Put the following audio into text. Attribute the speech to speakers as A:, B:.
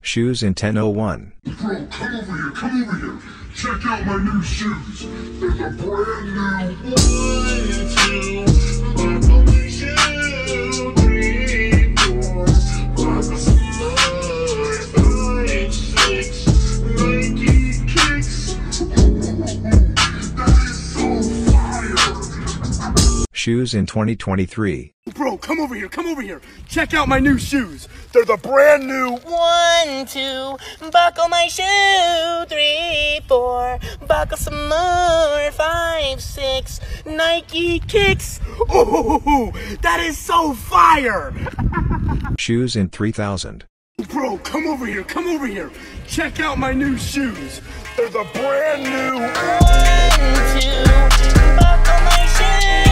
A: Shoes in 1001.
B: Bro, come over here, come over here. Check out my new shoes. They're the brand new 1, 2, Compilation, 3, 4, 5, 6, Nike kicks. That is so fire.
A: Shoes in 2023.
C: Bro, come over here, come over here. Check out my new shoes. They're the brand new
D: 1, 2, buckle my shoe. 3, 4, buckle some more. 5, 6, Nike kicks.
C: Oh, that is so fire.
A: Shoes in 3000.
C: Bro, come over here, come over here. Check out my new shoes. They're the brand new
D: 1, 2, buckle my shoe.